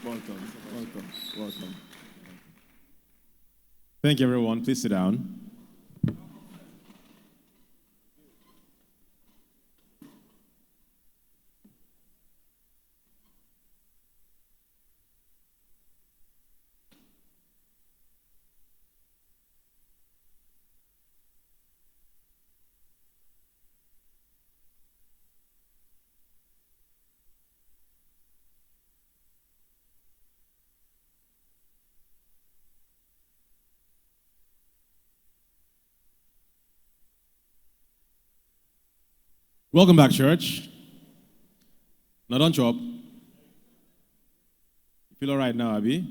Welcome, welcome, welcome. Thank you, everyone. Please sit down. Welcome back, church. Now, don't chop. You feel all right now, Abby?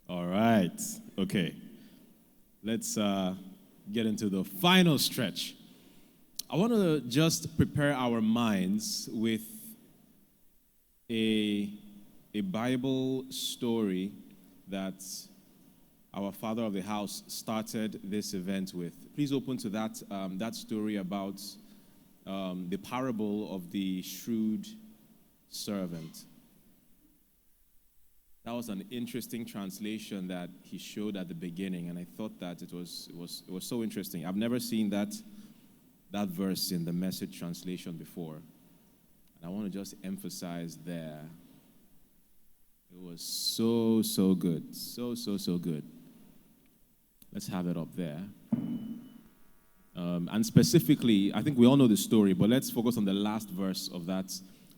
All right. Okay. Let's get into the final stretch. I want to just prepare our minds with a Bible story that our father of the house started this event with. Please open to that story about the parable of the shrewd servant. That was an interesting translation that he showed at the beginning, and I thought that it was so interesting. I've never seen that verse in the Message translation before, and I want to just emphasize there. It was so good, so good. Let's have it up there. And specifically, I think we all know the story, but let's focus on the last verse of that,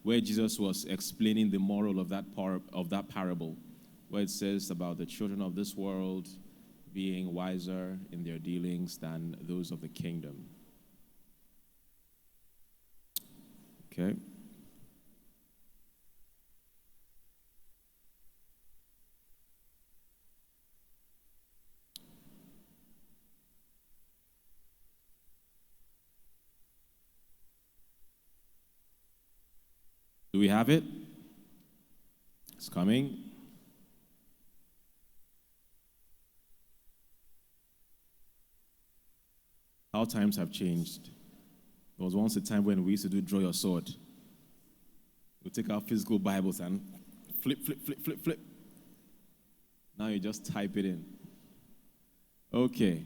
where Jesus was explaining the moral of that parable, where it says about the children of this world being wiser in their dealings than those of the kingdom. Okay. Do we have it? It's coming. How times have changed. There was once a time when we used to do draw your sword. We take our physical Bibles and flip. Now you just type it in. Okay,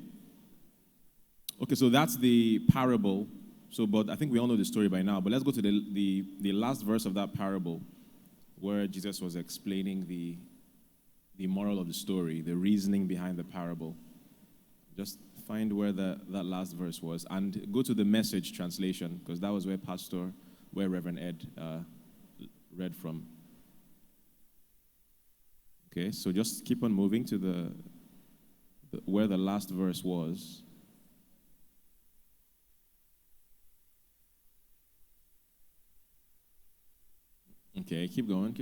so that's the parable. But I think we all know the story by now. But let's go to the last verse of that parable, where Jesus was explaining the moral of the story, the reasoning behind the parable. Just find where that last verse was, and go to the Message translation, because that was where Reverend Ed read from. Okay, so just keep on moving to where the last verse was. Okay, keep going.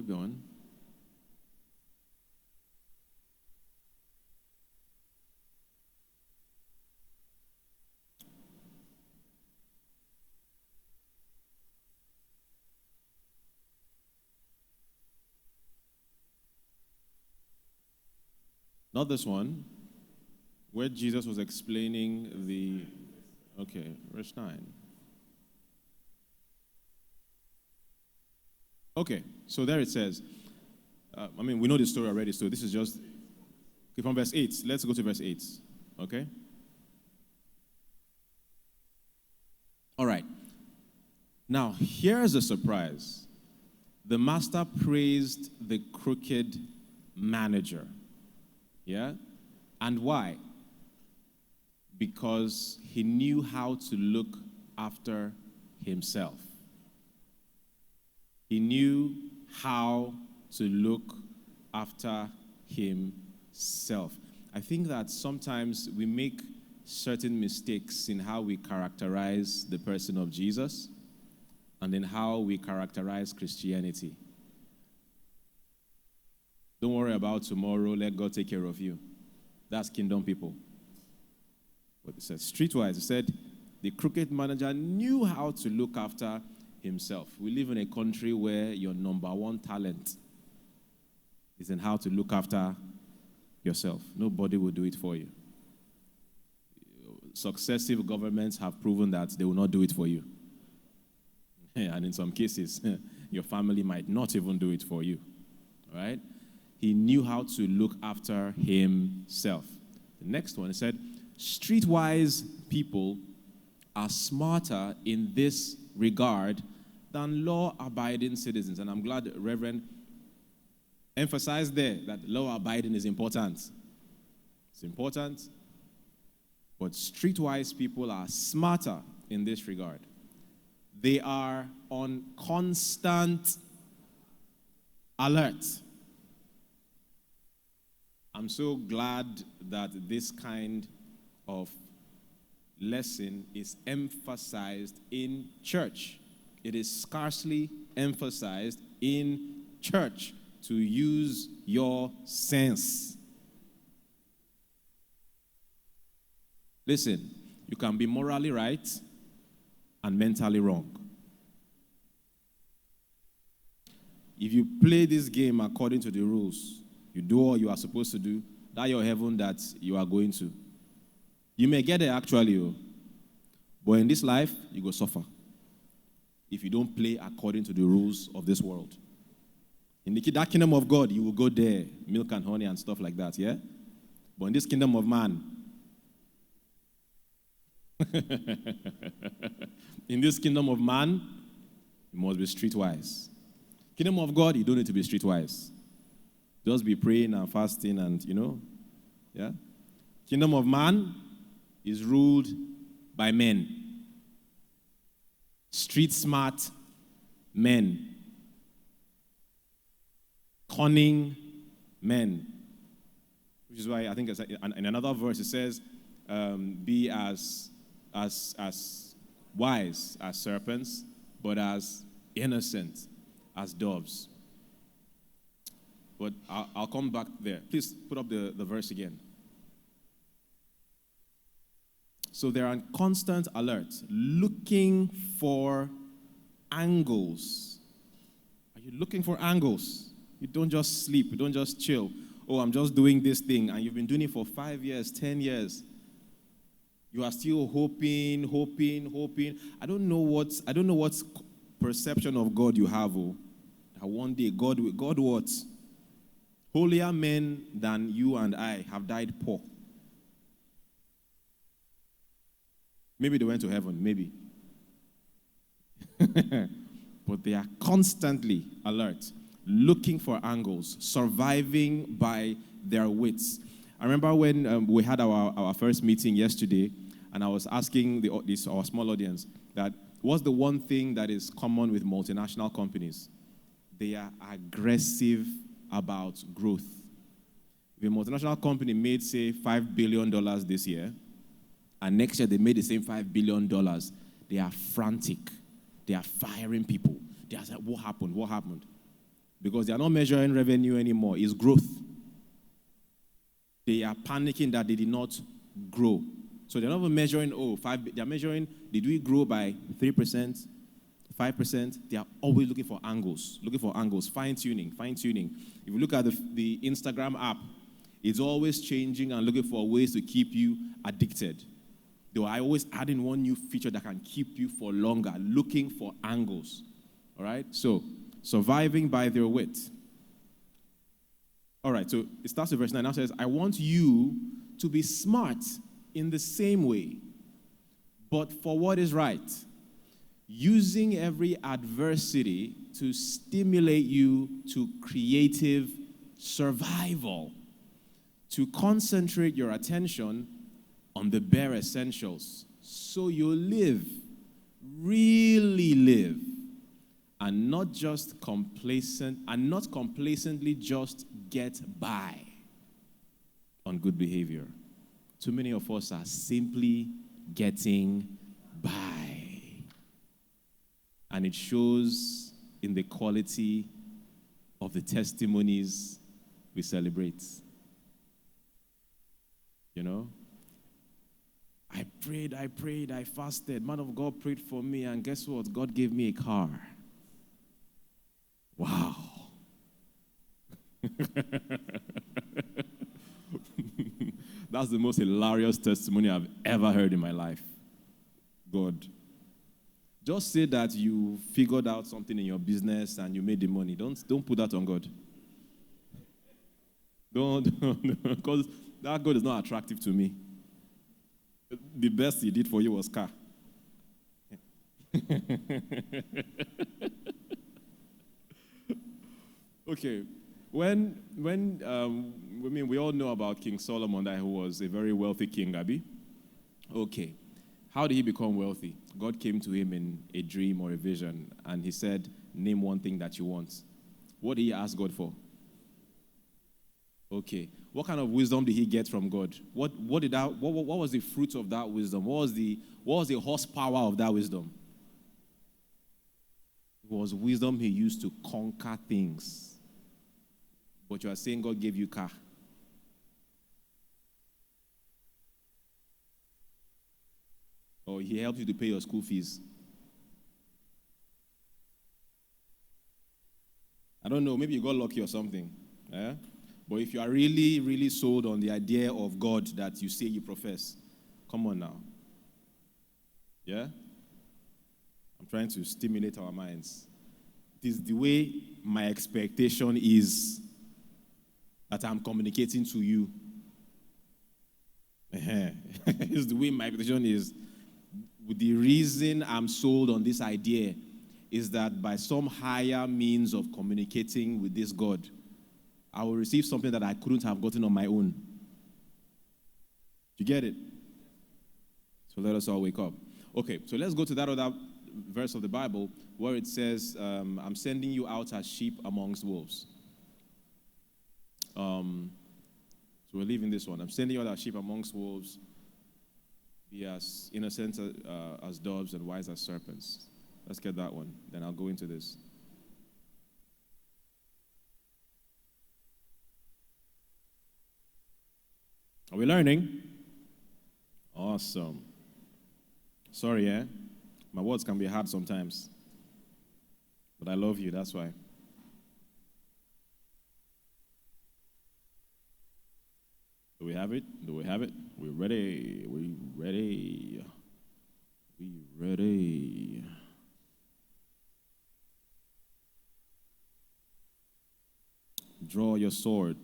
Not this one, where Jesus was explaining verse 9. Okay, so there it says, we know the story already, so this is just, from verse 8, let's go to verse 8, okay? All right. Now, here's a surprise. The master praised the crooked manager. Yeah? And why? Because he knew how to look after himself. He knew how to look after himself. I think that sometimes we make certain mistakes in how we characterize the person of Jesus and in how we characterize Christianity. Don't worry about tomorrow, let God take care of you. That's kingdom people. But it said, streetwise, it said, the crooked manager knew how to look after himself. We live in a country where your number one talent is in how to look after yourself. Nobody will do it for you. Successive governments have proven that they will not do it for you. And in some cases, your family might not even do it for you. All right? He knew how to look after himself. The next one, it said, streetwise people are smarter in this regard than law-abiding citizens. And I'm glad Reverend emphasized there that law-abiding is important. It's important. But streetwise people are smarter in this regard. They are on constant alert. I'm so glad that this kind of lesson is emphasized in church. It is scarcely emphasized in church, to use your sense. Listen, you can be morally right and mentally wrong. If you play this game according to the rules, you do all you are supposed to do, that's your heaven that you are going to. You may get there actually, but in this life, you go suffer if you don't play according to the rules of this world. In that kingdom of God, you will go there, milk and honey and stuff like that, yeah? But in this kingdom of man, in this kingdom of man, you must be streetwise. Kingdom of God, you don't need to be streetwise. Just be praying and fasting and, yeah? Kingdom of man is ruled by men. Street smart men. Cunning men. Which is why I think in another verse it says, be as wise as serpents, but as innocent as doves. But I'll come back there. Please put up the verse again. So they're on constant alert, looking for angles. Are you looking for angles? You don't just sleep. You don't just chill. Oh, I'm just doing this thing. And you've been doing it for 5 years, 10 years. You are still hoping. I don't know what perception of God you have. Oh, that one day God what? Holier men than you and I have died poor. Maybe they went to heaven, maybe. But they are constantly alert, looking for angles, surviving by their wits. I remember when we had our first meeting yesterday, and I was asking our small audience that what's the one thing that is common with multinational companies? They are aggressive about growth. If a multinational company made, say, $5 billion this year, and next year they made the same $5 billion, they are frantic. They are firing people. They are saying, what happened? Because they are not measuring revenue anymore. It's growth. They are panicking that they did not grow. So they're not even measuring, they're measuring, did we grow by 3%, 5%? They are always looking for angles, fine-tuning. If you look at the Instagram app, it's always changing and looking for ways to keep you addicted. They are always adding one new feature that can keep you for longer, looking for angles. All right? So, surviving by their wit. All right, so it starts with verse 9. Now it says, I want you to be smart in the same way, but for what is right, using every adversity to stimulate you to creative survival, to concentrate your attention on the bare essentials, so you'll live, really live, and not complacently just get by on good behavior. Too many of us are simply getting by. And it shows in the quality of the testimonies we celebrate. I prayed, I fasted. Man of God prayed for me, and guess what? God gave me a car. Wow. That's the most hilarious testimony I've ever heard in my life. God. Just say that you figured out something in your business and you made the money. Don't put that on God. Don't, because that God is not attractive to me. The best he did for you was car. Okay, we all know about King Solomon, that he was a very wealthy king, Abi. Okay, how did he become wealthy? God came to him in a dream or a vision, and he said, "Name one thing that you want." What did he ask God for? Okay, what kind of wisdom did he get from God? What was the fruit of that wisdom? What was the horsepower of that wisdom? It was wisdom he used to conquer things. But you are saying God gave you car. Or he helped you to pay your school fees. I don't know, maybe you got lucky or something. Eh? But if you are really, really sold on the idea of God that you say you profess, come on now. Yeah? I'm trying to stimulate our minds. It is the way my expectation is that I'm communicating to you. It's the way my expectation is. The reason I'm sold on this idea is that by some higher means of communicating with this God, I will receive something that I couldn't have gotten on my own. You get it? So let us all wake up. Okay, so let's go to that other verse of the Bible where it says, I'm sending you out as sheep amongst wolves. So we're leaving this one. I'm sending you out as sheep amongst wolves. Be as innocent as doves and wise as serpents. Let's get that one. Then I'll go into this. Are we learning? Awesome. Sorry, my words can be hard sometimes. But I love you, that's why. Do we have it? Do we have it? We're ready. We ready. We ready. Draw your sword.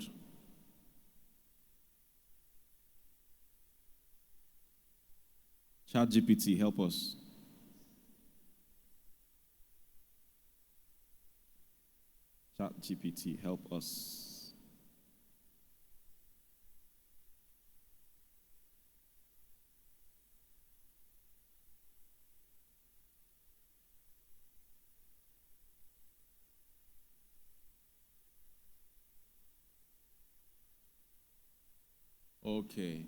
ChatGPT, help us. ChatGPT, help us. Okay.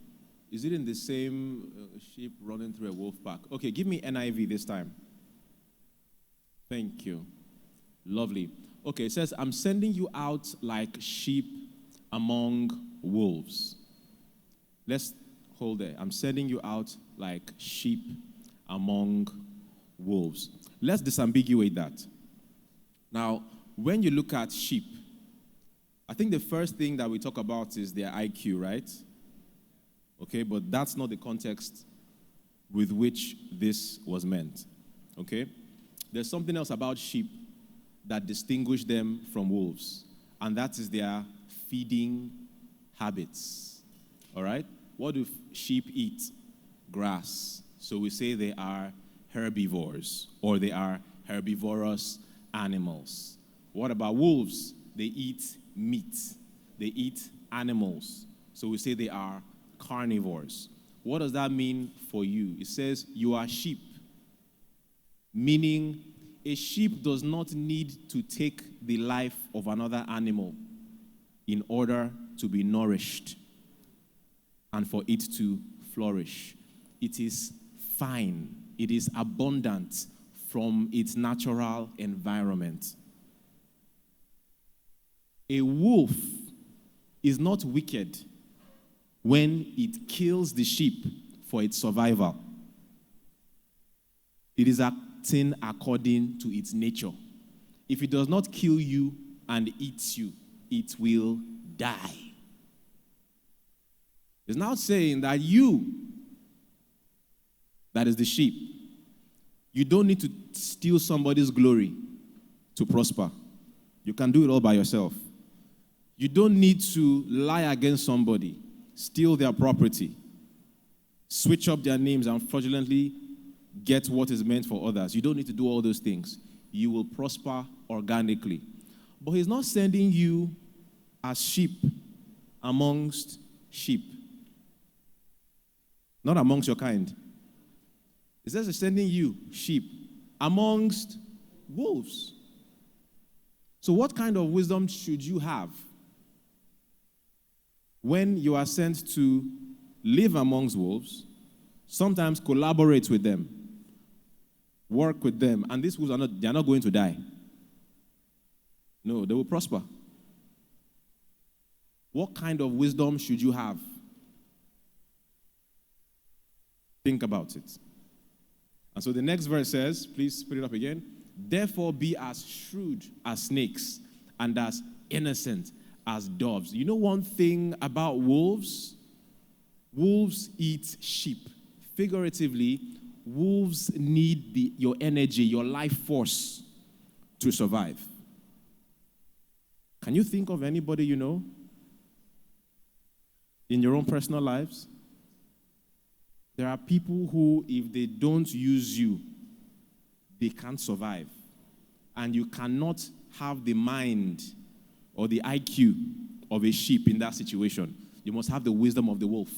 Is it in the same sheep running through a wolf pack? Okay, give me NIV this time. Thank you. Lovely. Okay, it says, I'm sending you out like sheep among wolves. Let's hold there. I'm sending you out like sheep among wolves. Let's disambiguate that. Now, when you look at sheep, I think the first thing that we talk about is their IQ, right? Okay, but that's not the context with which this was meant. Okay? There's something else about sheep that distinguish them from wolves, and that is their feeding habits. All right? What do sheep eat? Grass. So we say they are herbivores, or they are herbivorous animals. What about wolves? They eat meat. They eat animals. So we say they are carnivores. What does that mean for you? It says you are sheep, meaning a sheep does not need to take the life of another animal in order to be nourished and for it to flourish. It is fine. It is abundant from its natural environment. A wolf is not wicked when it kills the sheep for its survival. It is acting according to its nature. If it does not kill you and eats you, it will die. It's now saying that you, that is the sheep, you don't need to steal somebody's glory to prosper. You can do it all by yourself. You don't need to lie against somebody, steal their property, switch up their names, and fraudulently get what is meant for others. You don't need to do all those things. You will prosper organically. But he's not sending you as sheep amongst sheep. Not amongst your kind. He says he's sending you, sheep, amongst wolves. So what kind of wisdom should you have when you are sent to live amongst wolves, sometimes collaborate with them, work with them, and these wolves they're not going to die. No, they will prosper. What kind of wisdom should you have? Think about it. And so the next verse says, please put it up again. Therefore be as shrewd as snakes and as innocent as doves. You know one thing about wolves? Wolves eat sheep. Figuratively, wolves need your energy, your life force to survive. Can you think of anybody you know in your own personal lives? There are people who, if they don't use you, they can't survive. And you cannot have the mind or the IQ of a sheep in that situation. You must have the wisdom of the wolf.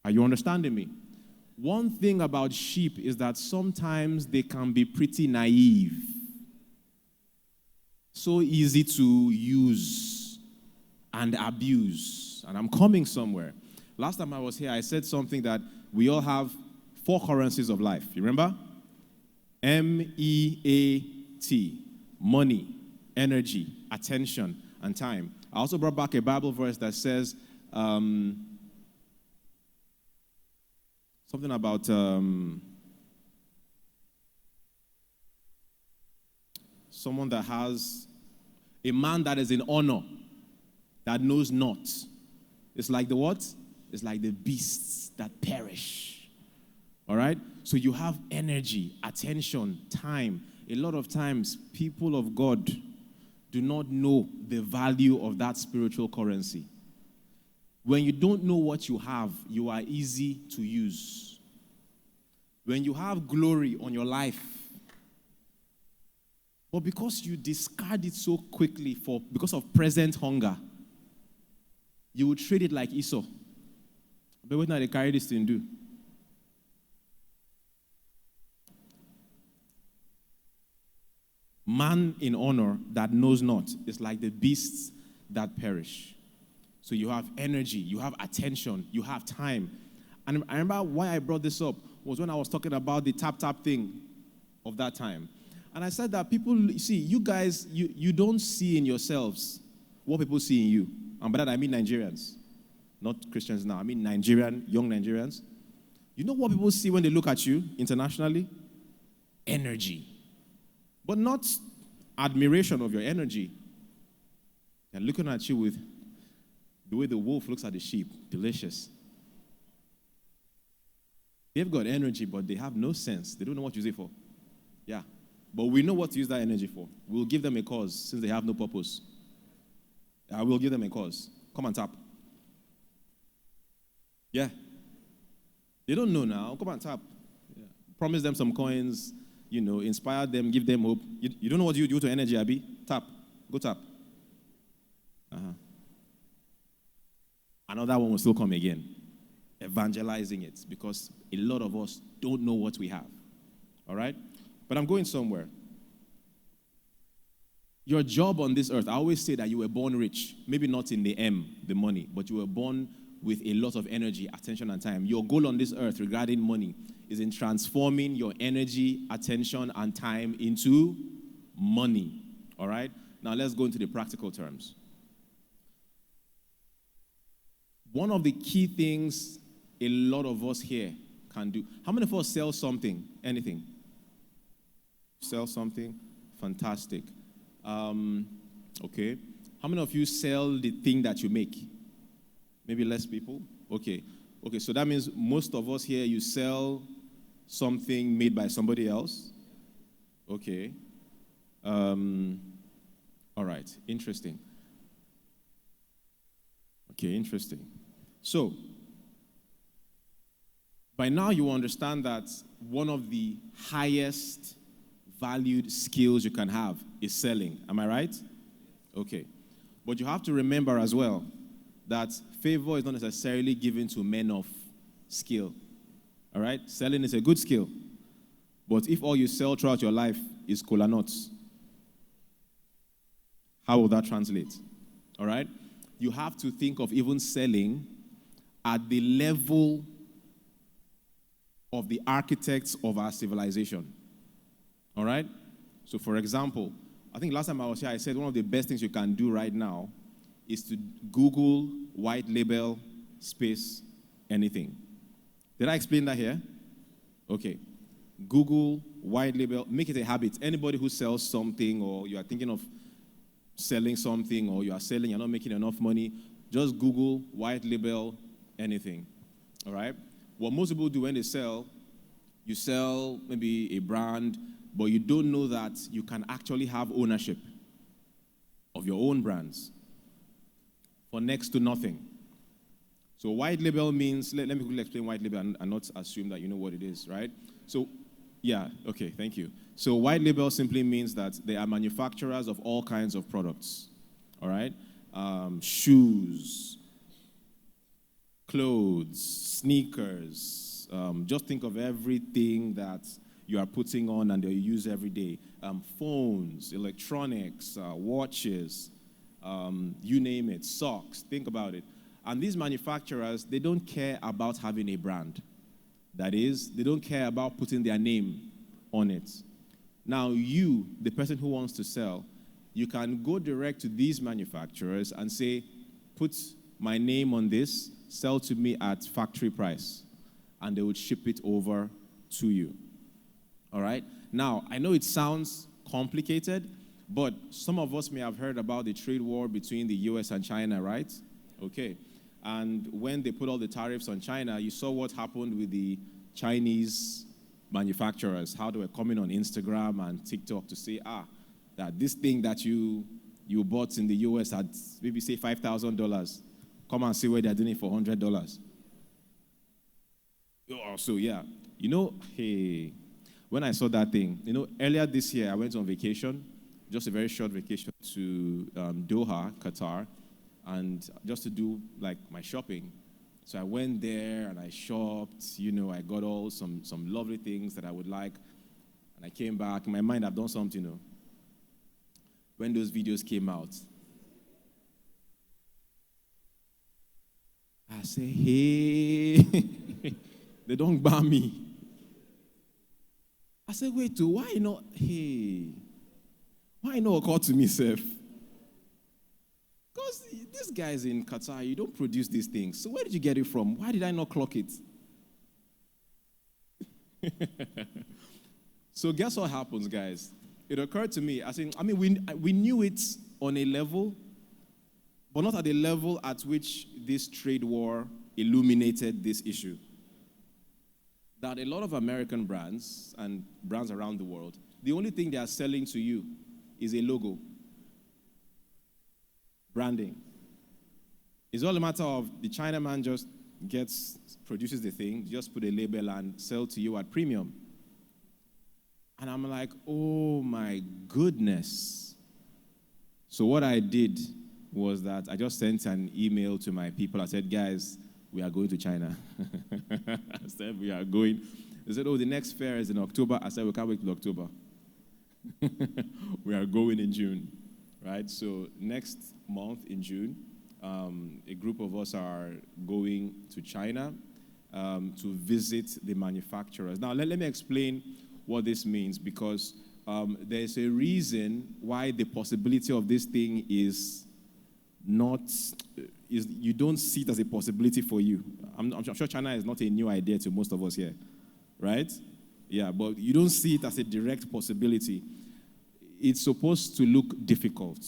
Are you understanding me? One thing about sheep is that sometimes they can be pretty naive. So easy to use and abuse. And I'm coming somewhere. Last time I was here, I said something that we all have 4 currencies of life. You remember? MEAT. Money, energy, attention, and time. I also brought back a Bible verse that says something about someone that has a man that is in honor, that knows not. It's like the what? It's like the beasts that perish. All right? So you have energy, attention, time. A lot of times, people of God do not know the value of that spiritual currency. When you don't know what you have, you are easy to use. When you have glory on your life, but because you discard it so quickly because of present hunger, you will treat it like Esau. But what now they carry this thing do? Man in honor that knows not is like the beasts that perish. So you have energy, you have attention, you have time. And I remember why I brought this up was when I was talking about the tap thing of that time. And I said that people, see, you guys, you don't see in yourselves what people see in you. And by that I mean Nigerians, not Christians now. I mean young Nigerians. You know what people see when they look at you internationally? Energy. But not admiration of your energy. They're looking at you with the way the wolf looks at the sheep. Delicious. They've got energy, but they have no sense. They don't know what to use it for. Yeah. But we know what to use that energy for. We'll give them a cause since they have no purpose. I will give them a cause. Come and tap. Yeah. They don't know now. Come and tap. Yeah. Promise them some coins. Inspire them, give them hope. You don't know what you do to energy, Abby? Tap. Go tap. Another one will still come again. Evangelizing it, because a lot of us don't know what we have. All right? But I'm going somewhere. Your job on this earth, I always say that you were born rich. Maybe not in the the money, but you were born with a lot of energy, attention, and time. Your goal on this earth regarding money is in transforming your energy, attention, and time into money. All right? Now let's go into the practical terms. One of the key things a lot of us here can do. How many of us sell something? Anything? Sell something? Fantastic. Okay. How many of you sell the thing that you make? Maybe less people? Okay, so that means most of us here, you sell something made by somebody else? Okay. All right, interesting. Okay, interesting. So, by now you understand that one of the highest valued skills you can have is selling. Am I right? Okay. But you have to remember as well that favor is not necessarily given to men of skill. All right? Selling is a good skill. But if all you sell throughout your life is cola nuts, how will that translate? All right? You have to think of even selling at the level of the architects of our civilization. All right? So, for example, I think last time I was here, I said one of the best things you can do right now is to Google white label space anything. Did I explain that here? Okay. Google white label, make it a habit. Anybody who sells something, or you are thinking of selling something, or you are selling, you're not making enough money, just Google white label anything. All right? What most people do when they sell, you sell maybe a brand, but you don't know that you can actually have ownership of your own brands for next to nothing. So white label means, let me quickly explain white label and not assume that you know what it is, right? So, yeah, okay, thank you. So white label simply means that they are manufacturers of all kinds of products, all right? Shoes, clothes, sneakers, just think of everything that you are putting on and they use every day. Phones, electronics, watches, you name it, socks, think about it. And these manufacturers, they don't care about having a brand. That is, they don't care about putting their name on it. Now you, the person who wants to sell, you can go direct to these manufacturers and say, put my name on this, sell to me at factory price. And they would ship it over to you. All right? Now, I know it sounds complicated, but some of us may have heard about the trade war between the US and China, right? Okay. And when they put all the tariffs on China, you saw what happened with the Chinese manufacturers, how they were coming on Instagram and TikTok to say, that this thing that you bought in the US at maybe say $5,000, come and see where they're doing it for $100. So yeah, hey, when I saw that thing, earlier this year I went on vacation, just a very short vacation to Doha, Qatar, and just to do like my shopping. So I went there and I shopped, I got all some lovely things that I would like, and I came back. In my mind, I've done something, when those videos came out. I say, hey, they don't ban me. I said, wait, why not? Hey, why not occur to me, Seth? Because these guys in Qatar, you don't produce these things. So where did you get it from? Why did I not clock it? So guess what happens, guys? It occurred to me. We knew it on a level, but not at the level at which this trade war illuminated this issue. That a lot of American brands and brands around the world, the only thing they are selling to you is a logo. Branding. It's all a matter of the Chinaman just produces the thing, just put a label and sell to you at premium. And I'm like, oh my goodness. So what I did was that I just sent an email to my people. I said, guys, we are going to China. I said, we are going. They said, the next fair is in October. I said, we can't wait till October. We are going in June, right? So next month in June, a group of us are going to China to visit the manufacturers. Now, let me explain what this means, because there's a reason why the possibility of this thing is you don't see it as a possibility for you. I'm sure China is not a new idea to most of us here, right? Yeah, but you don't see it as a direct possibility. It's supposed to look difficult.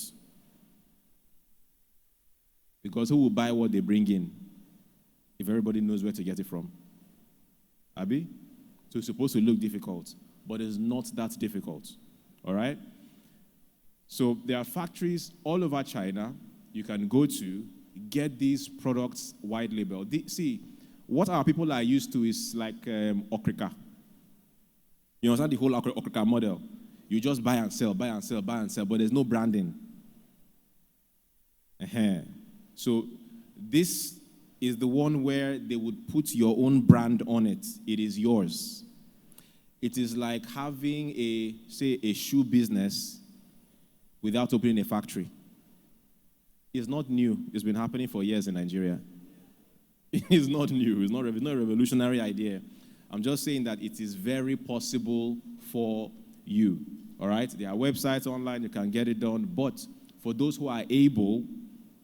Because who will buy what they bring in if everybody knows where to get it from? Abi? So it's supposed to look difficult, but it's not that difficult. All right? So there are factories all over China you can go to, get these products white label. See, what our people are used to is like okrika. You understand the whole okrika model? You just buy and sell, buy and sell, buy and sell, but there's no branding. So this is the one where they would put your own brand on it. It is yours. It is like having a shoe business without opening a factory. It's not new. It's been happening for years in Nigeria. It's not new. It's not a revolutionary idea. I'm just saying that it is very possible for you. All right? There are websites online. You can get it done. But for those who are able,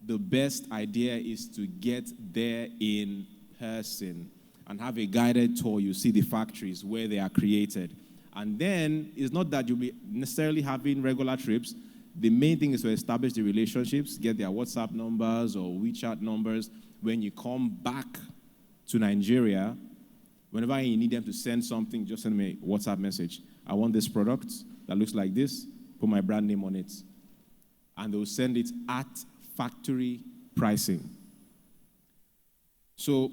the best idea is to get there in person and have a guided tour. You see the factories where they are created. And then it's not that you'll be necessarily having regular trips. The main thing is to establish the relationships, get their WhatsApp numbers or WeChat numbers. When you come back to Nigeria, whenever you need them to send something, just send me a WhatsApp message. I want this product that looks like this. Put my brand name on it. And they'll send it at factory pricing. So,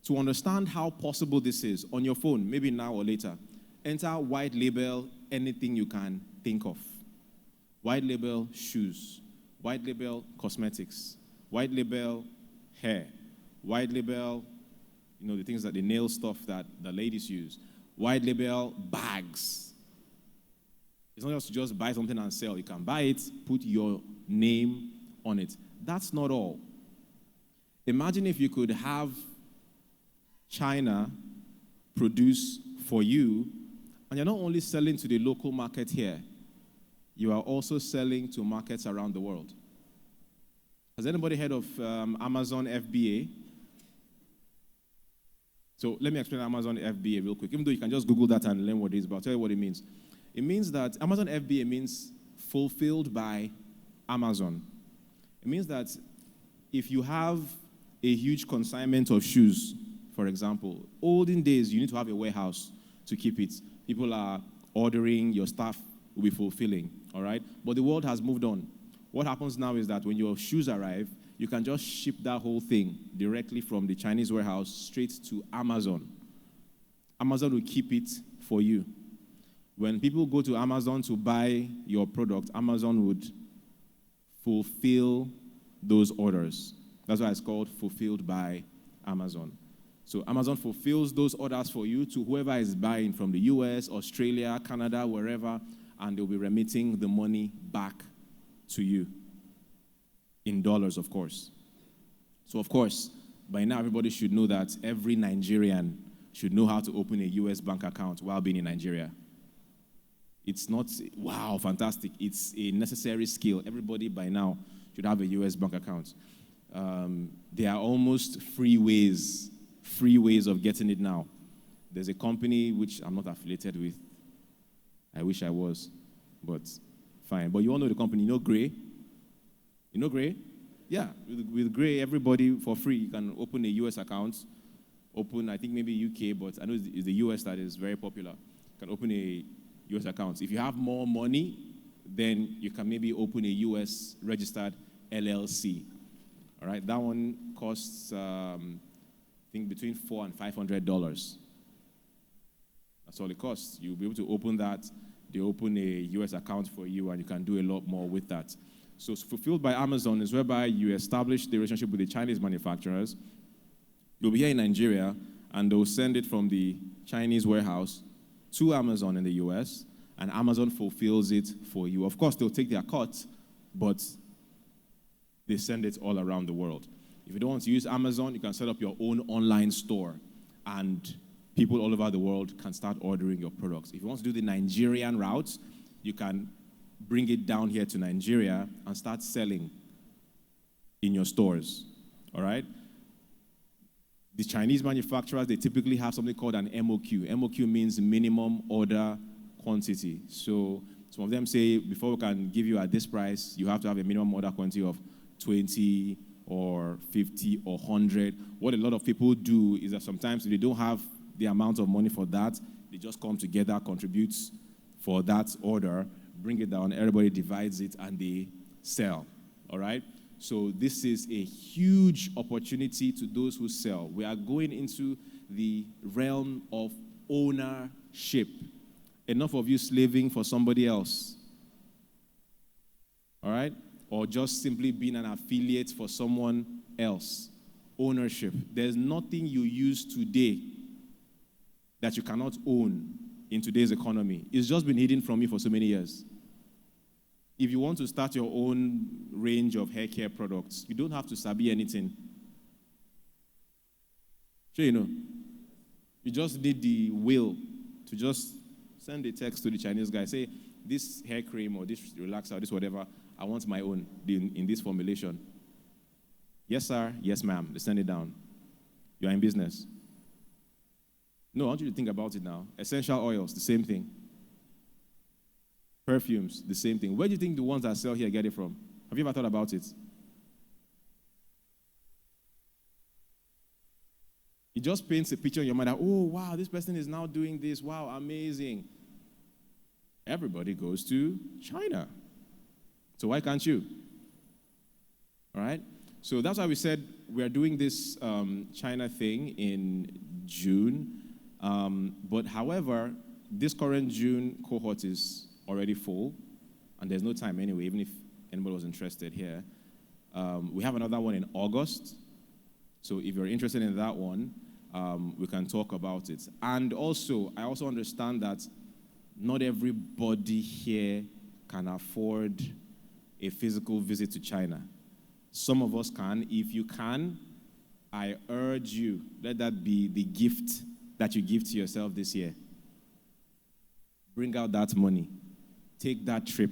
to understand how possible this is, on your phone, maybe now or later, enter white label anything you can think of. White label shoes, white label cosmetics, white label hair, white label, the things that the nail stuff that the ladies use, white label bags. It's not just buy something and sell. You can buy it, put your name on it. That's not all. Imagine if you could have China produce for you, and you're not only selling to the local market here, you are also selling to markets around the world. Has anybody heard of Amazon FBA? So let me explain Amazon FBA real quick, even though you can just Google that and learn what it is, but I'll tell you what it means. It means that Amazon FBA means fulfilled by Amazon. It means that if you have a huge consignment of shoes, for example, olden days, you need to have a warehouse to keep it. People are ordering, your staff will be fulfilling, all right? But the world has moved on. What happens now is that when your shoes arrive, you can just ship that whole thing directly from the Chinese warehouse straight to Amazon. Amazon will keep it for you. When people go to Amazon to buy your product, Amazon would fulfill those orders. That's why it's called fulfilled by Amazon. So Amazon fulfills those orders for you to whoever is buying from the US, Australia, Canada, wherever, and they'll be remitting the money back to you. In dollars, of course. So, of course, by now everybody should know that every Nigerian should know how to open a US bank account while being in Nigeria. It's not, wow, fantastic. It's a necessary skill. Everybody by now should have a US bank account. There are almost free ways of getting it now. There's a company which I'm not affiliated with. I wish I was, but fine. But you all know the company, Gray? You know Gray? Yeah, with Gray, everybody for free, you can open a US account. I think maybe UK, but I know it's the US that is very popular. You can open a US account. If you have more money, then you can maybe open a US registered LLC. All right, that one costs, I think, between $400 and $500. That's all it costs. You'll be able to open that. They open a US account for you, and you can do a lot more with that. So fulfilled by Amazon is whereby you establish the relationship with the Chinese manufacturers. You'll be here in Nigeria, and they'll send it from the Chinese warehouse to Amazon in the US, and Amazon fulfills it for you. Of course, they'll take their cut, but they send it all around the world. If you don't want to use Amazon, you can set up your own online store, and people all over the world can start ordering your products. If you want to do the Nigerian route, you can bring it down here to Nigeria and start selling in your stores, all right? The Chinese manufacturers, they typically have something called an MOQ. MOQ means minimum order quantity. So some of them say, before we can give you at this price, you have to have a minimum order quantity of 20 or 50 or 100. What a lot of people do is that sometimes if they don't have the amount of money for that, they just come together, contribute for that order, bring it down, everybody divides it, and they sell. All right? So this is a huge opportunity to those who sell. We are going into the realm of ownership. Enough of you slaving for somebody else. All right? Or just simply being an affiliate for someone else. Ownership. There's nothing you use today that you cannot own in today's economy. It's just been hidden from you for so many years. If you want to start your own range of hair care products, you don't have to sabi anything. Sure, you know. You just need the will to just send a text to the Chinese guy, say, this hair cream or this relaxer or this whatever, I want my own in this formulation. Yes, sir. Yes, ma'am. They send it down. You are in business. No, I want you to think about it now. Essential oils, the same thing. Perfumes, the same thing. Where do you think the ones that sell here get it from? Have you ever thought about it? It just paints a picture in your mind that, oh, wow, this person is now doing this. Wow, amazing. Everybody goes to China. So why can't you? All right? So that's why we said we're doing this China thing in June. But however, this current June cohort is already full, and there's no time anyway, even if anybody was interested here. We have another one in August. So if you're interested in that one, we can talk about it. And also, I also understand that not everybody here can afford a physical visit to China. Some of us can. If you can, I urge you, let that be the gift that you give to yourself this year. Bring out that money. Take that trip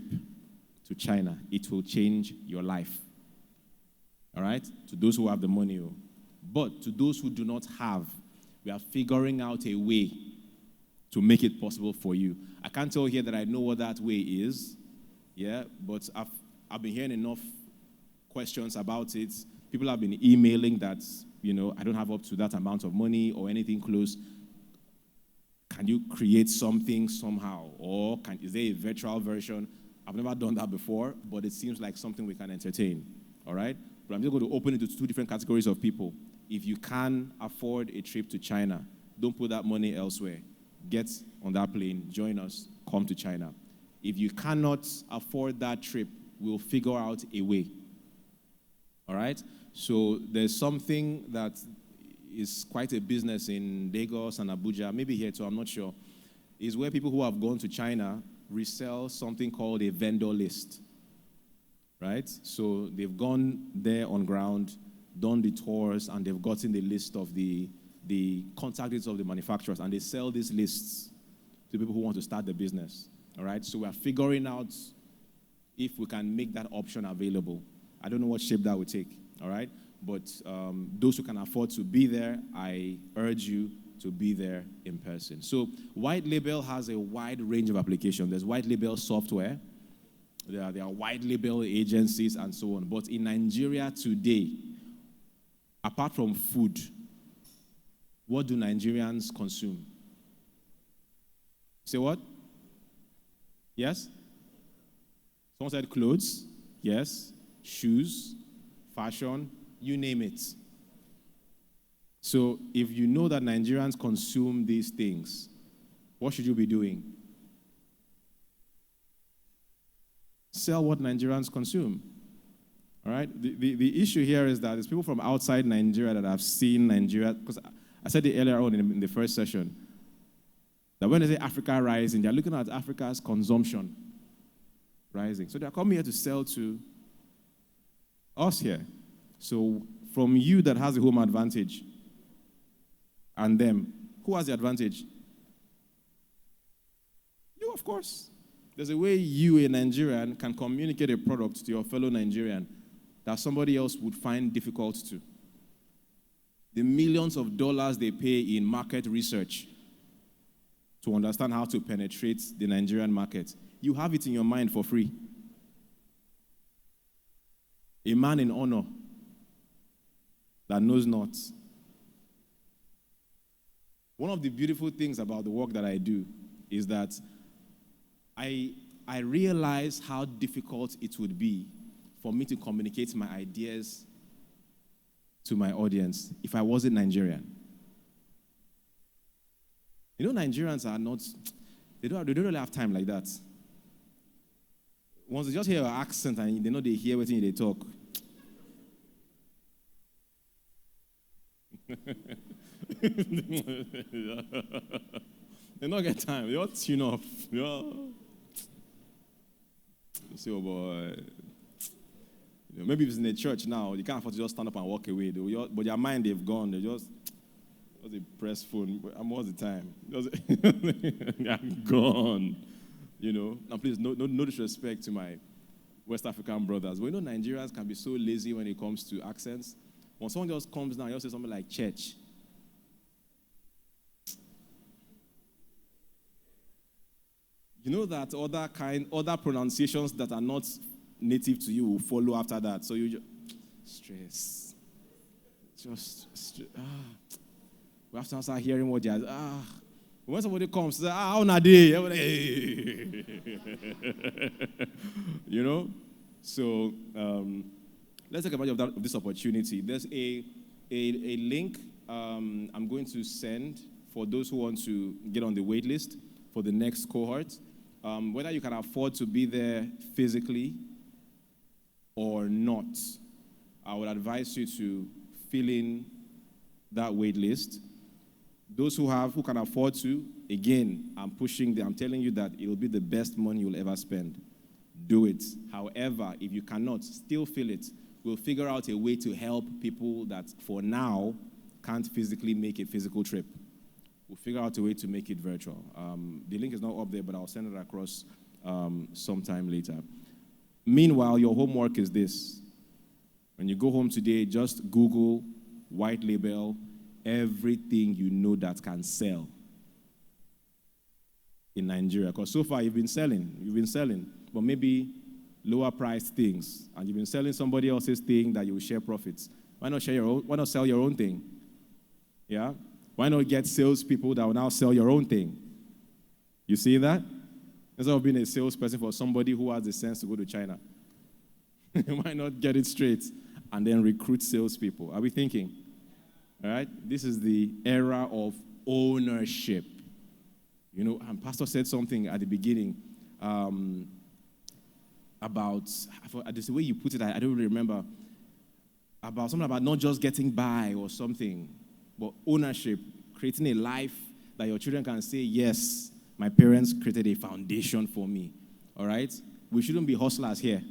to China. It will change your life. All right? To those who have the money. But to those who do not have, we are figuring out a way to make it possible for you. I can't tell here that I know what that way is. Yeah, but I've been hearing enough questions about it. People have been emailing that, I don't have up to that amount of money or anything close. Can you create something somehow? Or is there a virtual version? I've never done that before, but it seems like something we can entertain. All right? But I'm just going to open it to two different categories of people. If you can afford a trip to China, don't put that money elsewhere. Get on that plane, join us, come to China. If you cannot afford that trip, we'll figure out a way. All right? So there's something that is quite a business in Lagos and Abuja, maybe here too, I'm not sure, is where people who have gone to China resell something called a vendor list. Right? So they've gone there on ground, done the tours, and they've gotten the list of the contact details of the manufacturers, and they sell these lists to people who want to start the business. All right? So we're figuring out if we can make that option available. I don't know what shape that would take. All right? But those who can afford to be there, I urge you to be there in person. So white label has a wide range of applications. There's white label software. There are white label agencies and so on. But in Nigeria today, apart from food, what do Nigerians consume? Say what? Yes? Someone said clothes. Yes. Shoes. Fashion. You name it. So if you know that Nigerians consume these things, what should you be doing? Sell what Nigerians consume. All right? The issue here is that there's people from outside Nigeria that have seen Nigeria, because I said it earlier on in the first session, that when they say Africa rising, they're looking at Africa's consumption rising. So they're coming here to sell to us here. So from you that has the home advantage and them, who has the advantage? You, of course. There's a way you, a Nigerian, can communicate a product to your fellow Nigerian that somebody else would find difficult to. The millions of dollars they pay in market research to understand how to penetrate the Nigerian market, you have it in your mind for free. A man in honor that knows not. One of the beautiful things about the work that I do is that I I realized how difficult it would be for me to communicate my ideas to my audience if I wasn't Nigerian. You know, Nigerians are not, they don't really have time like that. Once they just hear your accent and they know they hear everything they talk. They don't get time. They all tune off. You say, oh boy. You know, maybe if it's in a church now, you can't afford to just stand up and walk away. But their mind, they've gone. They just a press phone. What's the time? I'm gone. You know. Now, please, no disrespect to my West African brothers. But you know, Nigerians can be so lazy when it comes to accents. When someone just comes down, you'll say something like church. You know that other pronunciations that are not native to you will follow after that. So you just stress. We have to start hearing what they are. When somebody comes, say, how na day? You know? So let's take advantage of this opportunity. There's a link I'm going to send for those who want to get on the wait list for the next cohort. Whether you can afford to be there physically or not, I would advise you to fill in that wait list. Those who can afford to, again, I'm telling you that it will be the best money you'll ever spend. Do it. However, if you cannot, still fill it. We'll figure out a way to help people that for now can't physically make a physical trip. We'll figure out a way to make it virtual. The link is not up there, but I'll send it across sometime later. Meanwhile, your homework is this. When you go home today, just Google white label everything you know that can sell in Nigeria. Because so far you've been selling, but maybe lower priced things, and you've been selling somebody else's thing that you will share profits. Why not sell your own thing? Yeah? Why not get salespeople that will now sell your own thing? You see that? Instead of being a salesperson for somebody who has the sense to go to China. Why not get it straight and then recruit salespeople? Are we thinking? All right? This is the era of ownership. You know, and Pastor said something at the beginning about, the way you put it, I don't really remember, about something about not just getting by or something, but ownership, creating a life that your children can say, yes, my parents created a foundation for me. All right? We shouldn't be hustlers here.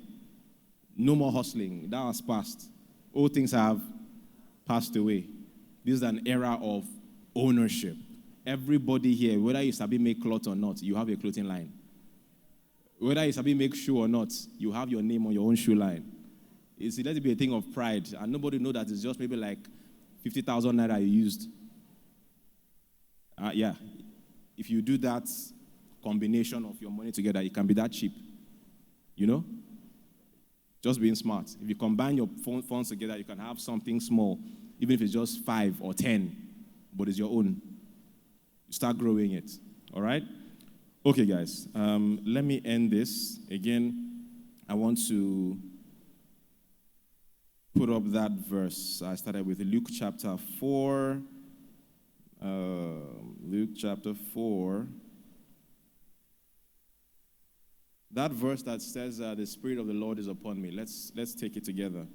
No more hustling. That has passed. All things have passed away. This is an era of ownership. Everybody here, whether you sabi make cloth or not, you have a clothing line. Whether you sabi make shoe or not, you have your name on your own shoe line. Let it be a thing of pride, and nobody know that it's just maybe like 50,000 naira you used. Yeah. If you do that combination of your money together, it can be that cheap. You know? Just being smart. If you combine your funds together, you can have something small, even if it's just 5 or 10, but it's your own. You start growing it. All right? Okay, guys. Let me end this. Again, I want to put up that verse. I started with Luke chapter 4. Luke chapter 4. That verse that says, the Spirit of the Lord is upon me. Let's take it together.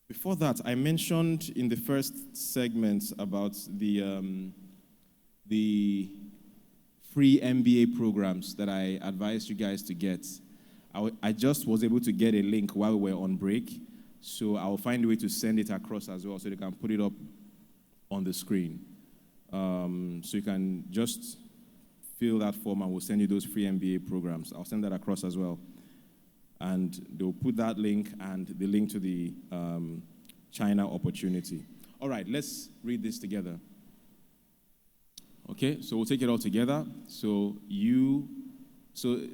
Before that, I mentioned in the first segment about the free MBA programs that I advised you guys to get. I just was able to get a link while we were on break, so I'll find a way to send it across as well so they can put it up on the screen. So you can just fill that form and we'll send you those free MBA programs. I'll send that across as well. And they'll put that link and the link to the China opportunity. All right, let's read this together. Okay, so we'll take it all together. So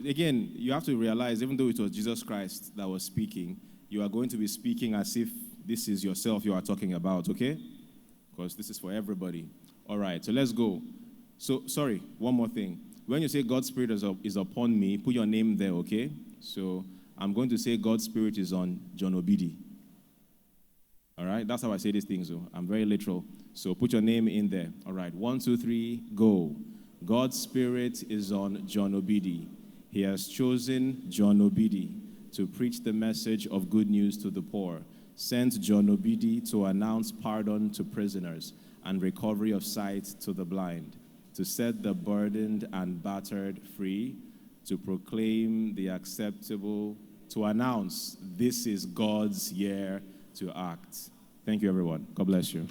again, you have to realize, even though it was Jesus Christ that was speaking, you are going to be speaking as if this is yourself you are talking about, okay? because this is for everybody. All right, so let's go. So, sorry, one more thing. When you say God's Spirit is upon me, put your name there, okay? So I'm going to say God's Spirit is on John Obidi. All right, that's how I say these things. So I'm very literal. So put your name in there. All right, 1, 2, 3, go. God's Spirit is on John Obidi. He has chosen John Obidi to preach the message of good news to the poor. Sent John Obidi to announce pardon to prisoners and recovery of sight to the blind, to set the burdened and battered free, to proclaim the acceptable, to announce this is God's year to act. Thank you, everyone. God bless you.